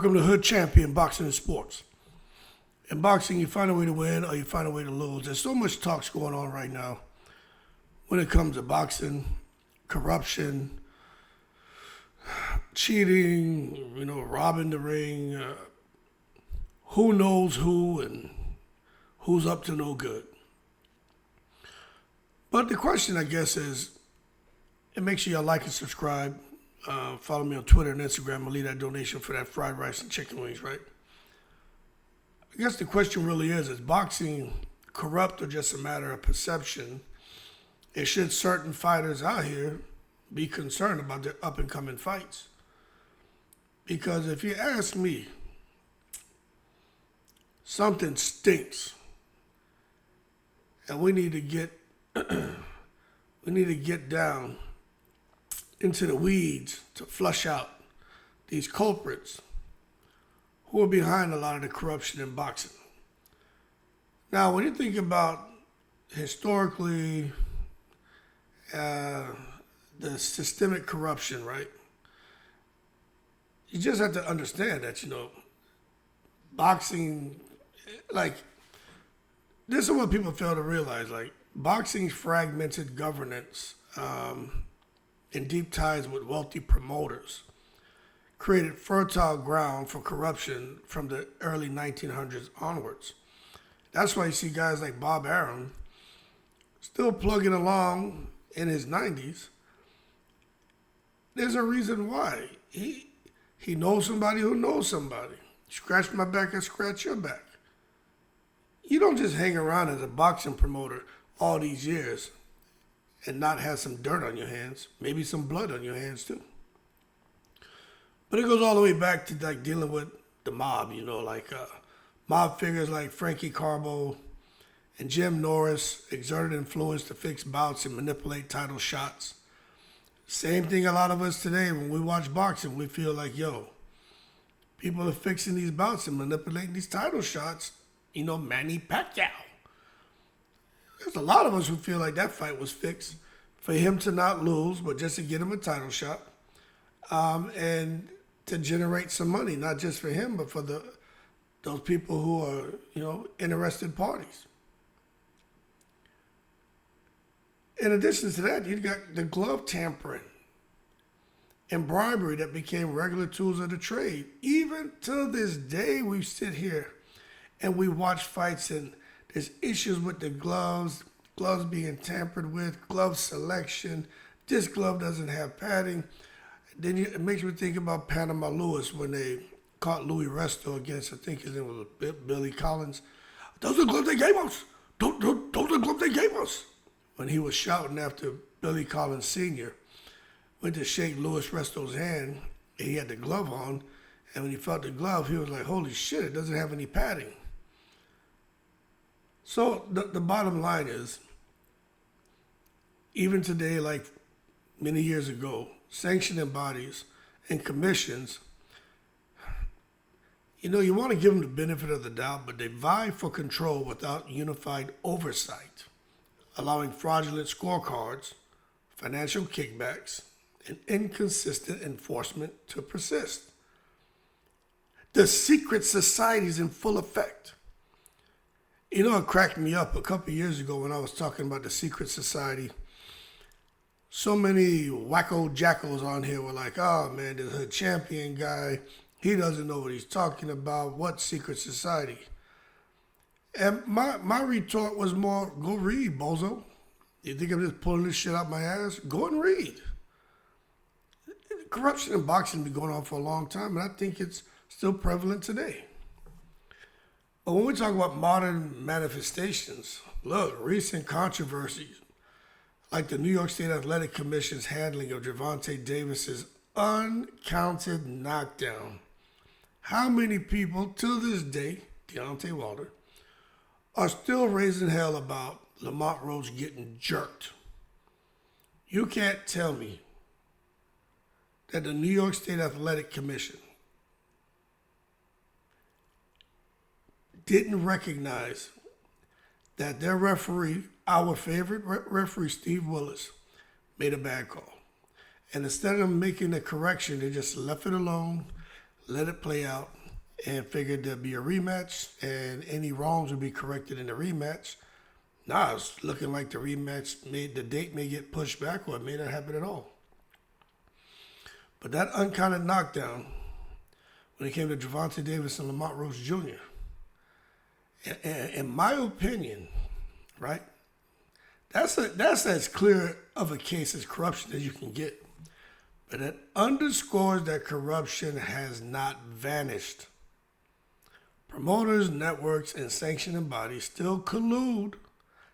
Welcome to Hood Champion Boxing and Sports. In boxing, you find a way to win or you find a way to lose. There's so much talks going on right now when it comes to boxing, corruption, cheating, robbing the ring, who knows who and who's up to no good. But the question, I guess, is, and make sure y'all like and subscribe. Follow me on Twitter and Instagram. I'll leave that donation for that fried rice and chicken wings, right? I guess the question really is boxing corrupt or just a matter of perception? And should certain fighters out here be concerned about their up-and-coming fights? Because if you ask me, something stinks. And we need to get down into the weeds to flush out these culprits who are behind a lot of the corruption in boxing. Now, when you think about historically the systemic corruption, right? You just have to understand that, boxing, this is what people fail to realize, boxing's fragmented governance and deep ties with wealthy promoters created fertile ground for corruption from the early 1900s onwards. That's why you see guys like Bob Arum still plugging along in his 90s. There's a reason why. He knows somebody who knows somebody. Scratch my back, I scratch your back. You don't just hang around as a boxing promoter all these years and not have some dirt on your hands, maybe some blood on your hands too. But it goes all the way back to dealing with the mob, mob figures like Frankie Carbo and Jim Norris exerted influence to fix bouts and manipulate title shots. Same thing a lot of us today, when we watch boxing, we feel like, people are fixing these bouts and manipulating these title shots. Manny Pacquiao. There's a lot of us who feel like that fight was fixed for him to not lose, but just to get him a title shot, and to generate some money, not just for him, but for those people who are, interested parties. In addition to that, you've got the glove tampering and bribery that became regular tools of the trade. Even to this day, we sit here and we watch fights and there's issues with the gloves being tampered with, glove selection. This glove doesn't have padding. Then it makes me think about Panama Lewis when they caught Louis Resto against, I think his name was Billy Collins. Those are the gloves they gave us. Those are the gloves they gave us. When he was shouting after Billy Collins Sr. went to shake Louis Resto's hand, and he had the glove on, and when he felt the glove, he was like, holy shit, it doesn't have any padding. So the bottom line is, even today, like many years ago, sanctioning bodies and commissions, you want to give them the benefit of the doubt, but they vie for control without unified oversight, allowing fraudulent scorecards, financial kickbacks, and inconsistent enforcement to persist. The secret society is in full effect. It cracked me up a couple of years ago when I was talking about the secret society. So many wacko jackals on here were like, oh man, this Hood Champion guy, he doesn't know what he's talking about. What secret society? And my retort was more, go read, bozo. You think I'm just pulling this shit out my ass? Go and read. Corruption in boxing has been going on for a long time, and I think it's still prevalent today. But when we talk about modern manifestations, look, recent controversies, like the New York State Athletic Commission's handling of Gervonta Davis's uncounted knockdown. How many people to this day, Deontay Wilder, are still raising hell about Lamont Rhodes getting jerked? You can't tell me that the New York State Athletic Commission didn't recognize that their referee, our favorite referee, Steve Willis, made a bad call. And instead of making a correction, they just left it alone, let it play out, and figured there'd be a rematch, and any wrongs would be corrected in the rematch. Nah, it's looking like the rematch the date may get pushed back, or it may not happen at all. But that uncounted knockdown, when it came to Gervonta Davis and Lamont Roach Jr., in my opinion, right, that's as clear of a case as corruption as you can get. But it underscores that corruption has not vanished. Promoters, networks, and sanctioning bodies still collude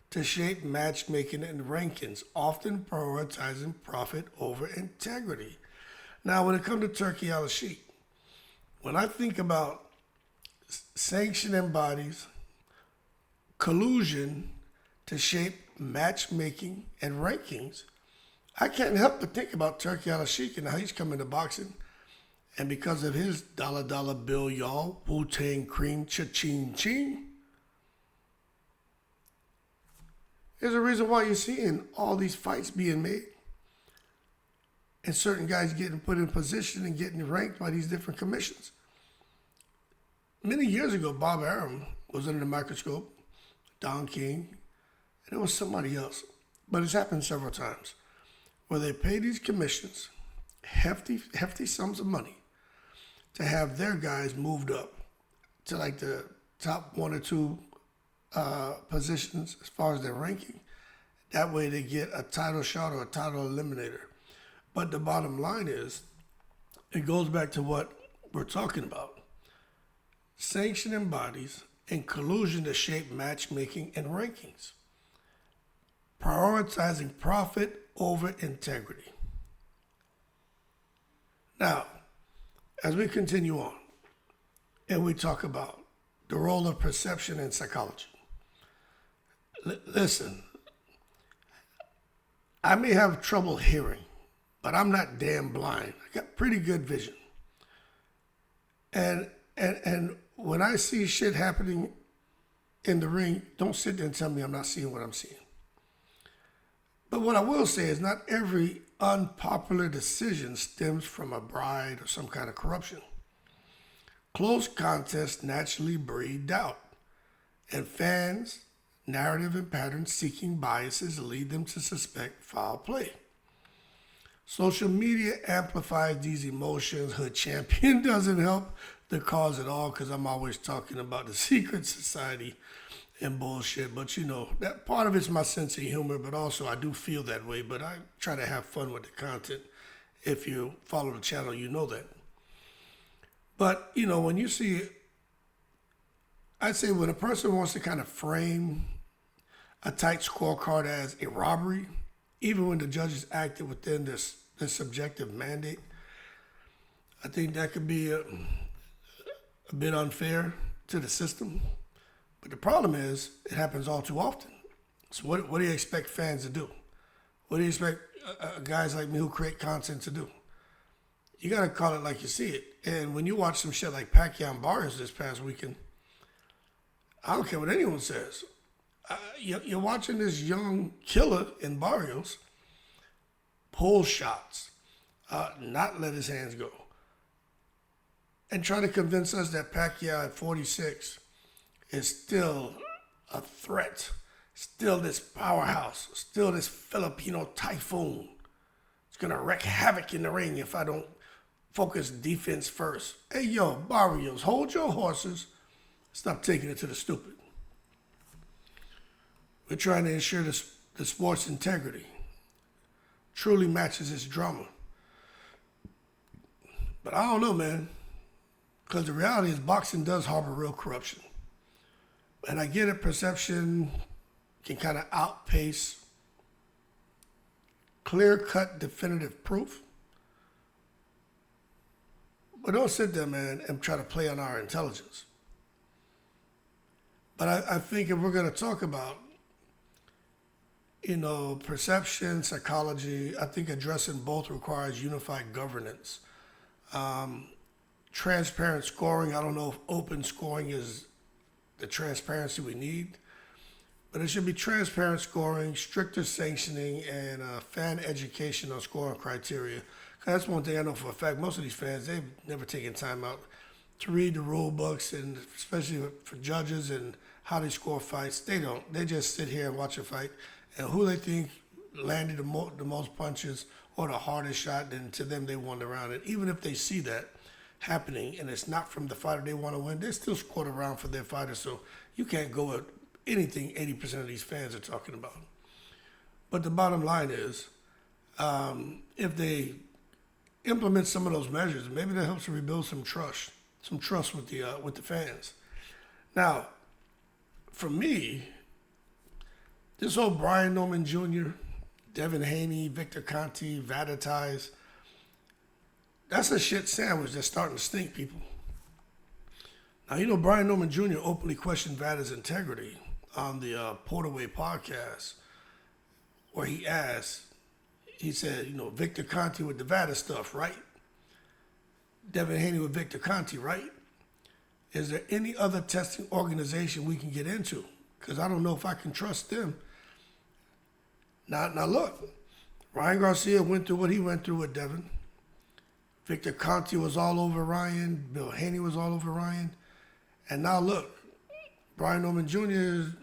to shape matchmaking and rankings, often prioritizing profit over integrity. Now, when it comes to Turkey al-Sheikh, when I think about sanctioning bodies, collusion to shape matchmaking and rankings, I can't help but think about Turkey al-Sheikh and how he's coming to boxing. And because of his dollar bill, y'all, Wu-Tang cream, cha-ching ching, there's a reason why you're seeing all these fights being made and certain guys getting put in position and getting ranked by these different commissions. Many years ago, Bob Arum was under the microscope, Don King, and it was somebody else. But it's happened several times where they pay these commissions hefty sums of money to have their guys moved up to like the top one or two positions as far as their ranking. That way they get a title shot or a title eliminator. But the bottom line is, it goes back to what we're talking about. Sanctioning bodies and collusion to shape matchmaking and rankings. Prioritizing profit over integrity. Now, as we continue on and we talk about the role of perception and psychology, listen, I may have trouble hearing, but I'm not damn blind. I got pretty good vision. And when I see shit happening in the ring, don't sit there and tell me I'm not seeing what I'm seeing. But what I will say is not every unpopular decision stems from a bribe or some kind of corruption. Close contests naturally breed doubt, and fans' narrative and pattern-seeking biases lead them to suspect foul play. Social media amplifies these emotions. Hood Champion doesn't help the cause at all because I'm always talking about the secret society and bullshit. But you know, that part of it's my sense of humor, but also I do feel that way. But I try to have fun with the content. If you follow the channel, you know that. But, you know, when you see, I'd say when a person wants to kind of frame a tight scorecard as a robbery, even when the judges acted within this subjective mandate, I think that could be a bit unfair to the system. But the problem is, it happens all too often. So what do you expect fans to do? What do you expect guys like me who create content to do? You got to call it like you see it. And when you watch some shit like Pacquiao and Barrios this past weekend, I don't care what anyone says. You're watching this young killer in Barrios pull shots, not let his hands go, and try to convince us that Pacquiao at 46 is still a threat, still this powerhouse, still this Filipino typhoon. It's going to wreak havoc in the ring if I don't focus defense first. Hey, yo, Barrios, hold your horses. Stop taking it to the stupid. We're trying to ensure the sport's integrity truly matches its drama. But I don't know, man, because the reality is boxing does harbor real corruption. And I get it, perception can kind of outpace clear-cut definitive proof. But don't sit there, man, and try to play on our intelligence. But I think if we're going to talk about, you know, perception, psychology, I think addressing both requires unified governance. Transparent scoring, I don't know if open scoring is the transparency we need, but it should be transparent scoring, stricter sanctioning, and fan education on scoring criteria. That's one thing I know for a fact. Most of these fans, they've never taken time out to read the rule books, and especially for judges and how they score fights. They don't. They just sit here and watch a fight, and who they think landed the most punches or the hardest shot, then to them they won the round. And even if they see that happening and it's not from the fighter they want to win, they still scored a round for their fighter. So you can't go with anything 80% of these fans are talking about. But the bottom line is, if they implement some of those measures, maybe that helps to rebuild some trust with the fans. Now, for me, this whole Brian Norman Jr., Devin Haney, Victor Conte, Vada ties, that's a shit sandwich that's starting to stink, people. Now, Brian Norman Jr. openly questioned Vada's integrity on the Porterway podcast, where he said, Victor Conte with the Vada stuff, right? Devin Haney with Victor Conte, right? Is there any other testing organization we can get into? Because I don't know if I can trust them. Now look, Ryan Garcia went through what he went through with Devin. Victor Conte was all over Ryan. Bill Haney was all over Ryan. And now look, Brian Norman Jr.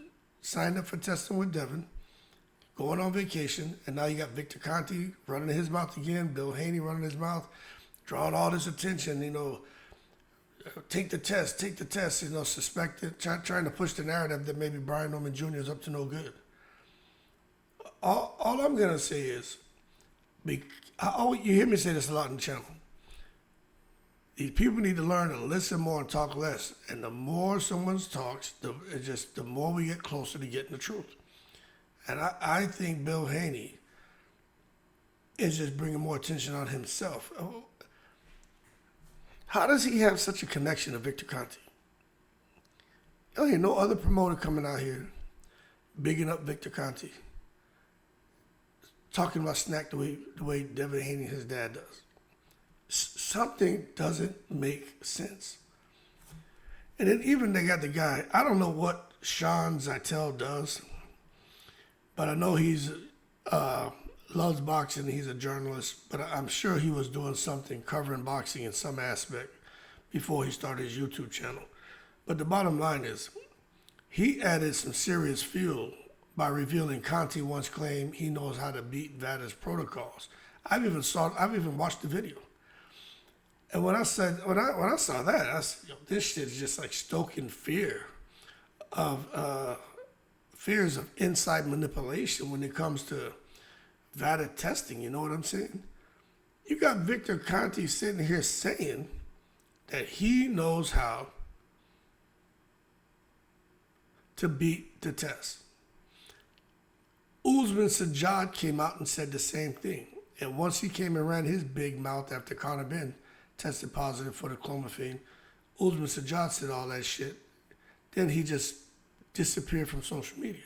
signed up for testing with Devin, going on vacation, and now you got Victor Conte running his mouth again, Bill Haney running his mouth, drawing all this attention, take the test, suspected, trying to push the narrative that maybe Brian Norman Jr. is up to no good. All I'm going to say is, you hear me say this a lot in the channel, these people need to learn to listen more and talk less. And the more someone talks, the more we get closer to getting the truth. And I think Bill Haney is just bringing more attention on himself. How does he have such a connection to Victor Conte? There ain't no other promoter coming out here bigging up Victor Conte, talking about Snack the way Devin Haney, his dad, does. Something doesn't make sense. And then even they got the guy, I don't know what Sean Zeitel does, but I know he's loves boxing. He's a journalist, but I'm sure he was doing something covering boxing in some aspect before he started his YouTube channel. But the bottom line is, he added some serious fuel by revealing Conte once claimed he knows how to beat Vada's protocols. I've even watched the video. And when I saw that, I said, this shit is just like stoking fears of inside manipulation when it comes to Vada testing. You know what I'm saying? You got Victor Conte sitting here saying that he knows how to beat the test. Usman Sajjad came out and said the same thing. And once he came and ran his big mouth after Conor Ben tested positive for the clomiphene, Usman Sajjad said all that shit. Then he just disappeared from social media.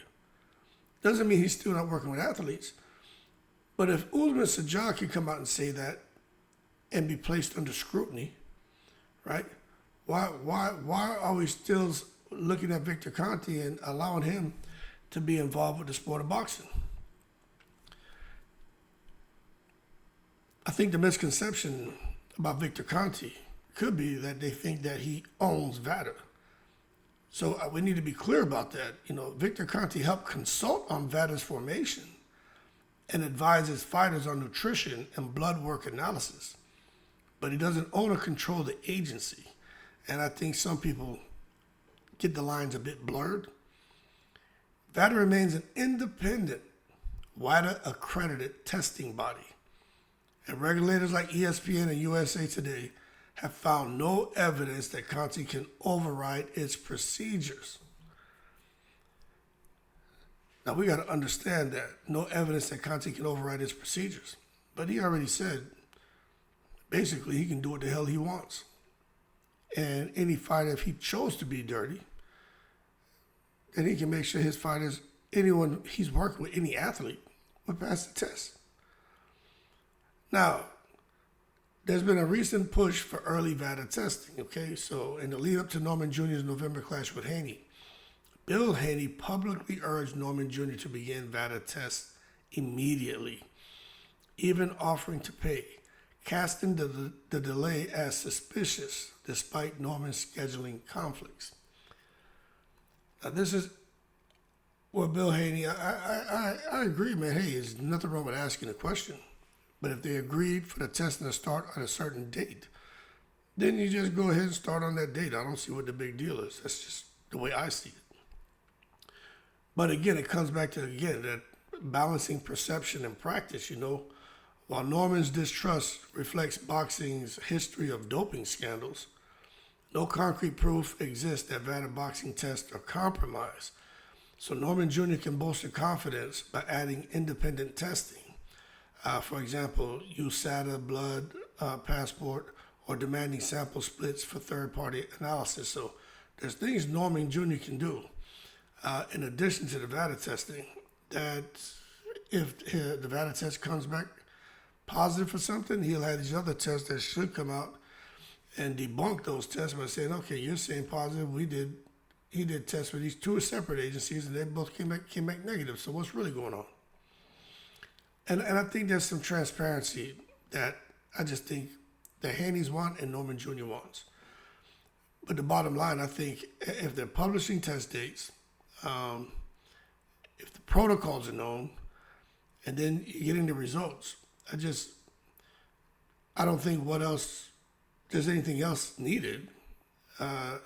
Doesn't mean he's still not working with athletes. But if Usman Sajjad can come out and say that and be placed under scrutiny, right? Why are we still looking at Victor Conte and allowing him to be involved with the sport of boxing? I think the misconception about Victor Conte could be that they think that he owns Vada. So we need to be clear about that. Victor Conte helped consult on Vada's formation and advises fighters on nutrition and blood work analysis. But he doesn't own or control the agency. And I think some people get the lines a bit blurred. Vada remains an independent, WADA accredited testing body. And regulators like ESPN and USA Today have found no evidence that Conte can override its procedures. Now, we got to understand that. No evidence that Conte can override its procedures. But he already said, basically, he can do what the hell he wants. And any fighter, if he chose to be dirty, then he can make sure his fighters, anyone he's working with, any athlete, would pass the test. Now, there's been a recent push for early Vada testing, okay? So in the lead up to Norman Jr.'s November clash with Haney, Bill Haney publicly urged Norman Jr. to begin Vada tests immediately, even offering to pay casting the delay as suspicious despite Norman's scheduling conflicts. Now, this is well, Bill Haney, I agree, man. Hey, there's nothing wrong with asking a question. But if they agreed for the testing to start on a certain date, then you just go ahead and start on that date. I don't see what the big deal is. That's just the way I see it. But again, it comes back to, again, that balancing perception and practice, While Norman's distrust reflects boxing's history of doping scandals, no concrete proof exists that VADA boxing tests are compromised. So Norman Jr. can bolster confidence by adding independent testing. For example, USADA blood passport or demanding sample splits for third-party analysis. So there's things Norman Jr. can do in addition to the VADA testing that if the VADA test comes back positive for something, he'll have these other tests that should come out and debunk those tests by saying, okay, you're saying positive, he did tests with these two separate agencies and they both came back negative. So what's really going on? And I think there's some transparency that I just think the Haneys want and Norman Jr. wants. But the bottom line, I think if they're publishing test dates, if the protocols are known, and then you're getting the results, I don't think there's anything else needed to,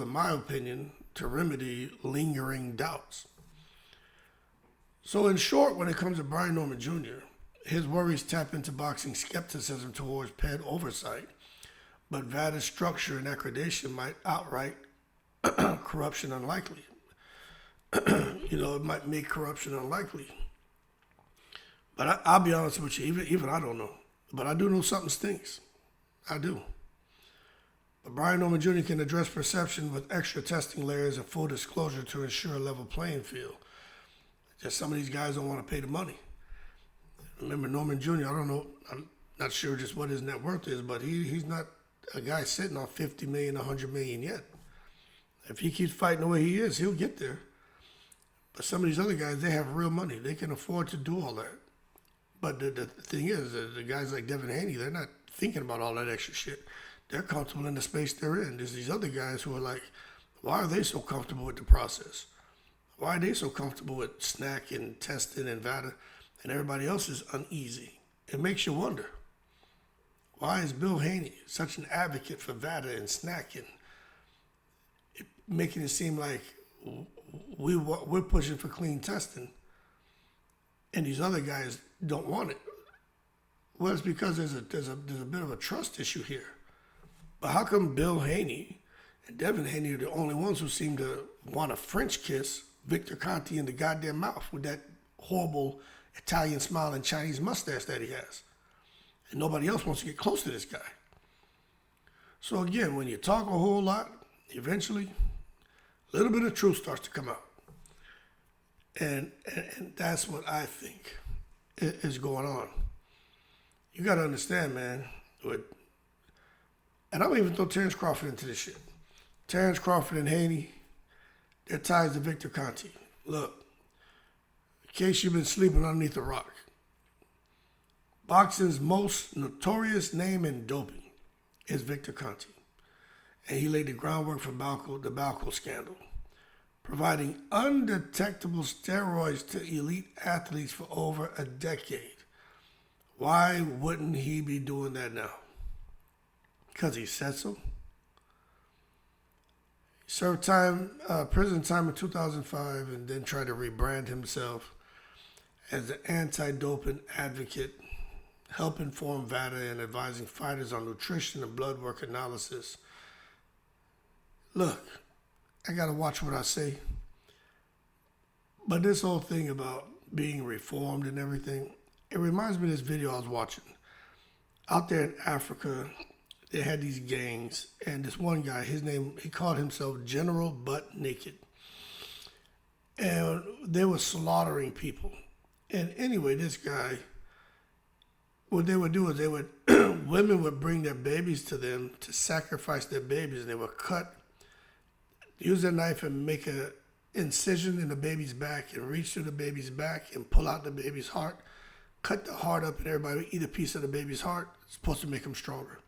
in my opinion, to remedy lingering doubts. So in short, when it comes to Brian Norman Jr., his worries tap into boxing skepticism towards PED oversight, but VADA's structure and accreditation might outright corruption unlikely. It might make corruption unlikely. But I'll be honest with you, even I don't know. But I do know something stinks. I do. But Brian Norman Jr. can address perception with extra testing layers and full disclosure to ensure a level playing field. Just some of these guys don't want to pay the money. Remember, Norman Jr., I don't know, I'm not sure just what his net worth is, but he's not a guy sitting on 50 million, 100 million yet. If he keeps fighting the way he is, he'll get there. But some of these other guys, they have real money. They can afford to do all that. But the thing is, the guys like Devin Haney, they're not thinking about all that extra shit. They're comfortable in the space they're in. There's these other guys who are like, why are they so comfortable with the process? Why are they so comfortable with snack and testing and VADA, and everybody else is uneasy? It makes you wonder. Why is Bill Haney such an advocate for VADA and snacking, making it seem like we're pushing for clean testing, and these other guys don't want it? Well, it's because there's a bit of a trust issue here. But how come Bill Haney and Devin Haney are the only ones who seem to want to French kiss Victor Conte in the goddamn mouth with that horrible Italian smiling Chinese mustache that he has? And nobody else wants to get close to this guy. So again, when you talk a whole lot, eventually a little bit of truth starts to come out. And that's what I think is going on. You got to understand, man, and I don't even throw Terrence Crawford into this shit. Terrence Crawford and Haney, their ties to Victor Conte. Look, in case you've been sleeping underneath a rock, boxing's most notorious name in doping is Victor Conte. And he laid the groundwork for the Balco scandal, providing undetectable steroids to elite athletes for over a decade. Why wouldn't he be doing that now? Because he said so. He served prison time in 2005 and then tried to rebrand himself as an anti-doping advocate, helping form VADA and advising fighters on nutrition and blood work analysis. Look, I got to watch what I say. But this whole thing about being reformed and everything, it reminds me of this video I was watching. Out there in Africa, they had these gangs, and this one guy, he called himself General Butt Naked. And they were slaughtering people. And anyway, this guy, what they would do is women would bring their babies to them to sacrifice their babies, and they would use their knife and make an incision in the baby's back and reach through the baby's back and pull out the baby's heart, cut the heart up and everybody eat a piece of the baby's heart. It's supposed to make them stronger.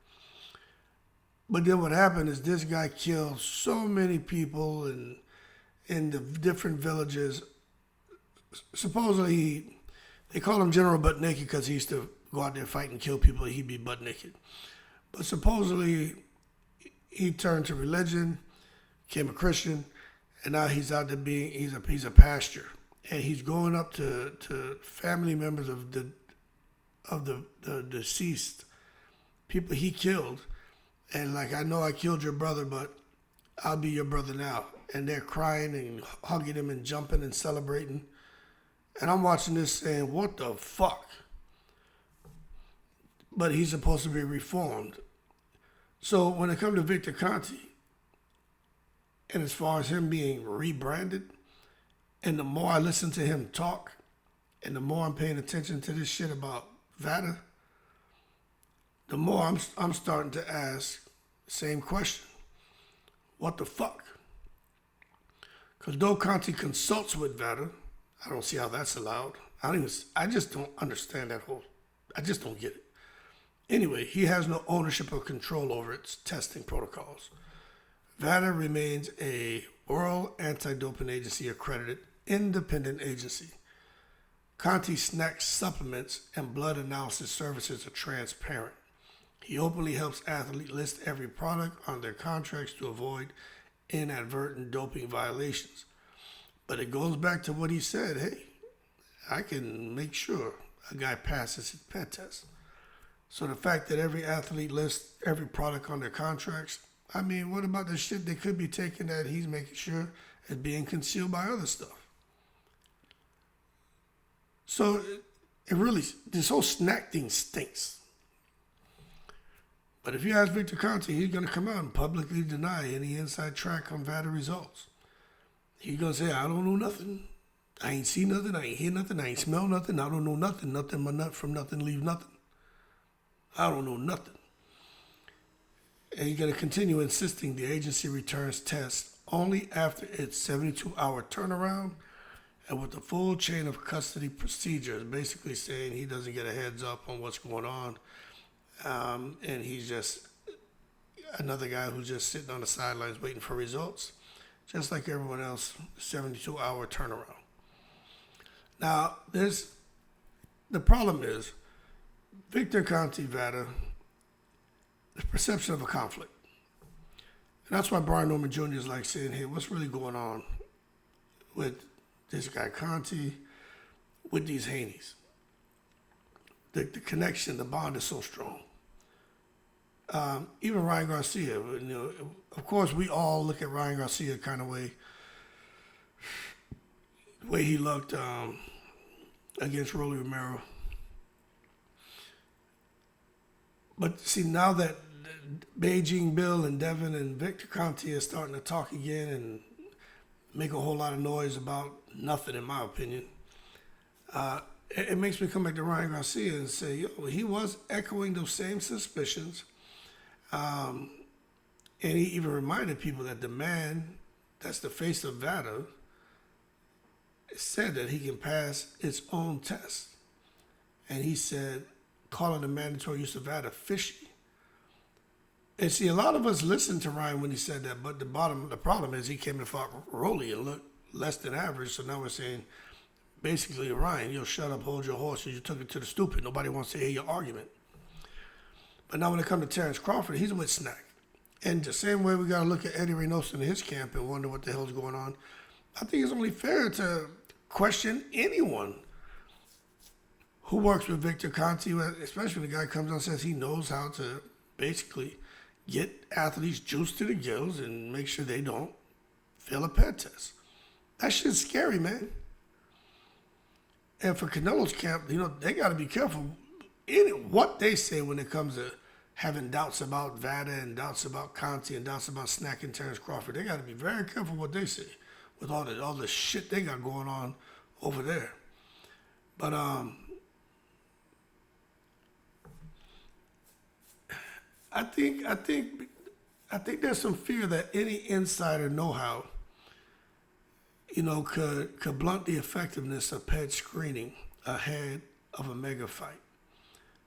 But then what happened is this guy killed so many people in the different villages. Supposedly, they call him General Butt Naked because he used to go out there fight and kill people. He'd be butt naked. But supposedly, he turned to religion, became a Christian, and now he's out there he's a pastor, and he's going up to family members of the deceased people he killed, and like, I know I killed your brother, but I'll be your brother now. And they're crying and hugging him and jumping and celebrating. And I'm watching this saying, what the fuck? But he's supposed to be reformed. So when it comes to Victor Conte, and as far as him being rebranded, and the more I listen to him talk, and the more I'm paying attention to this shit about Vada, the more I'm starting to ask the same question. What the fuck? Because though Conte consults with Vada, I don't see how that's allowed. I just don't understand I just don't get it. Anyway, he has no ownership or control over its testing protocols. VADA remains a World Anti-Doping Agency accredited independent agency. Conte snacks, supplements, and blood analysis services are transparent. He openly helps athletes list every product on their contracts to avoid inadvertent doping violations. But it goes back to what he said, hey, I can make sure a guy passes his pet test. So the fact that every athlete lists every product on their contracts, I mean, what about the shit they could be taking that he's making sure is being concealed by other stuff? So it really, this whole snack thing stinks. But if you ask Victor Conte, he's going to come out and publicly deny any inside track on VADA results. He's going to say, I don't know nothing. I ain't see nothing. I ain't hear nothing. I ain't smell nothing. I don't know nothing. Nothing but nut from nothing leave nothing. I don't know nothing. And he's going to continue insisting the agency returns tests only after its 72-hour turnaround and with the full chain of custody procedures, basically saying he doesn't get a heads up on what's going on. And he's just another guy who's just sitting on the sidelines waiting for results, just like everyone else, 72-hour turnaround. Now, the problem is, Victor Conte, VADA, the perception of a conflict. And that's why Brian Norman Jr. is like saying, hey, what's really going on with this guy Conte, with these Haneys? The connection, the bond is so strong. Even Ryan Garcia, you know, of course, we all look at Ryan Garcia kind of way he looked against Rolly Romero. But see, now that Beijing Bill and Devin and Victor Conte are starting to talk again and make a whole lot of noise about nothing, in my opinion, it makes me come back to Ryan Garcia and say, yo, he was echoing those same suspicions. And he even reminded people that the man that's the face of VADA said that he can pass its own test. And he said, calling the mandatory use of VADA fishy. And see, a lot of us listened to Ryan when he said that, but the problem is he came to fought Rolly and looked less than average. So now we're saying, basically, Ryan, you'll shut up, hold your horses, you took it to the stupid. Nobody wants to hear your argument. But now when it comes to Terrence Crawford, he's with Snack. And the same way we got to look at Eddie Reynoso and his camp and wonder what the hell's going on, I think it's only fair to question anyone who works with Victor Conte, especially when the guy comes on and says he knows how to basically get athletes juiced to the gills and make sure they don't fail a ped test. That shit's scary, man. And for Canelo's camp, you know, they got to be careful in what they say when it comes to having doubts about VADA and doubts about Conte and doubts about Snack and Terrence Crawford. They got to be very careful what they say with all the shit they got going on over there. But I think there's some fear that any insider know-how, you know, could blunt the effectiveness of PED screening ahead of a mega fight,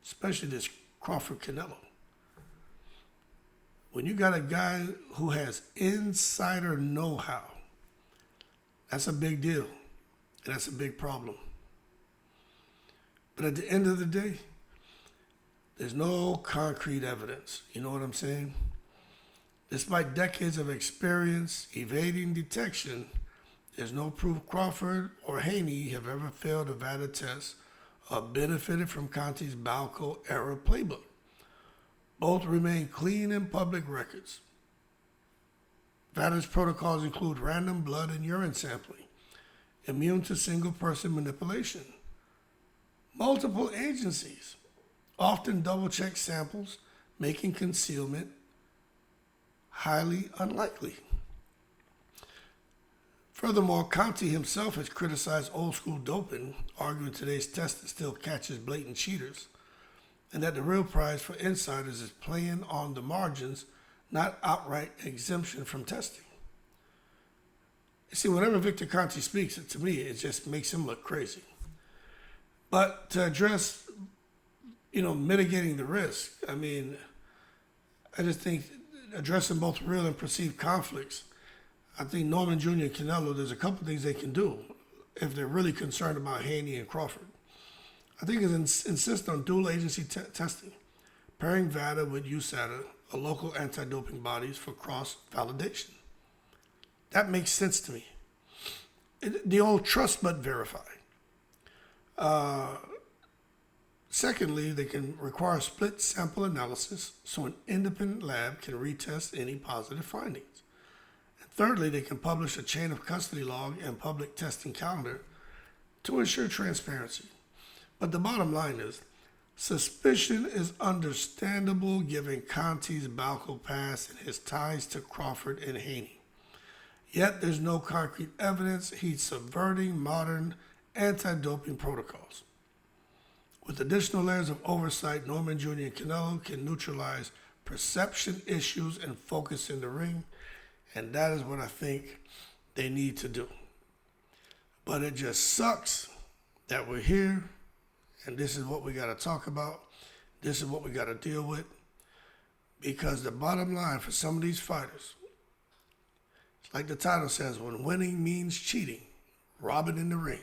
especially this Crawford Canelo. When you got a guy who has insider know-how, that's a big deal, and that's a big problem. But at the end of the day, there's no concrete evidence. You know what I'm saying? Despite decades of experience evading detection, there's no proof Crawford or Haney have ever failed a VADA test or benefited from Conte's Balco era playbook. Both remain clean in public records. VADA's protocols include random blood and urine sampling, immune to single-person manipulation. Multiple agencies often double-check samples, making concealment highly unlikely. Furthermore, Conte himself has criticized old-school doping, arguing today's test still catches blatant cheaters, and that the real prize for insiders is playing on the margins, not outright exemption from testing. You see, whenever Victor Conte speaks, to me, it just makes him look crazy. But to address, mitigating the risk, I just think addressing both real and perceived conflicts, I think Norman Jr. and Canelo, there's a couple things they can do if they're really concerned about Haney and Crawford. I think is insist on dual agency testing, pairing VADA with USADA, a local anti-doping bodies, for cross-validation. That makes sense to me. The old trust but verify. Secondly, they can require split sample analysis so an independent lab can retest any positive findings. And thirdly, they can publish a chain of custody log and public testing calendar to ensure transparency. But the bottom line is, suspicion is understandable given Conte's Balco past and his ties to Crawford and Haney. Yet there's no concrete evidence he's subverting modern anti-doping protocols. With additional layers of oversight, Norman Jr. and Canelo can neutralize perception issues and focus in the ring, and that is what I think they need to do. But it just sucks that we're here, and this is what we got to talk about. This is what we got to deal with, because the bottom line for some of these fighters, like the title says, when winning means cheating, robbing in the ring.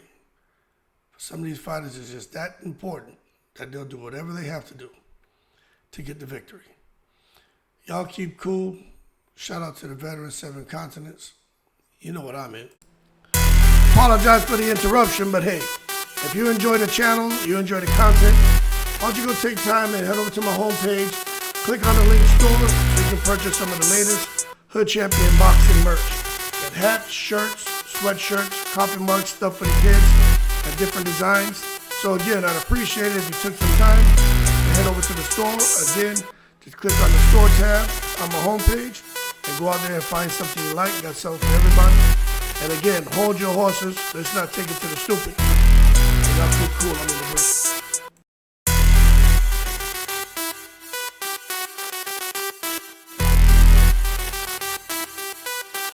For some of these fighters, it's just that important that they'll do whatever they have to do to get the victory. Y'all keep cool. Shout out to the veterans, 7 continents. You know what I meant. Apologize for the interruption, but hey, if you enjoy the channel, you enjoy the content, why don't you go take time and head over to my homepage, click on the link store, so you can purchase some of the latest Hood Champion boxing merch. Got hats, shirts, sweatshirts, coffee mugs, stuff for the kids, and different designs. So again, I'd appreciate it if you took some time to head over to the store. Again, just click on the store tab on my homepage and go out there and find something you like. Got something for everybody. And again, hold your horses. Let's not take it to the stupid. Y'all keep cool. I'm in the break.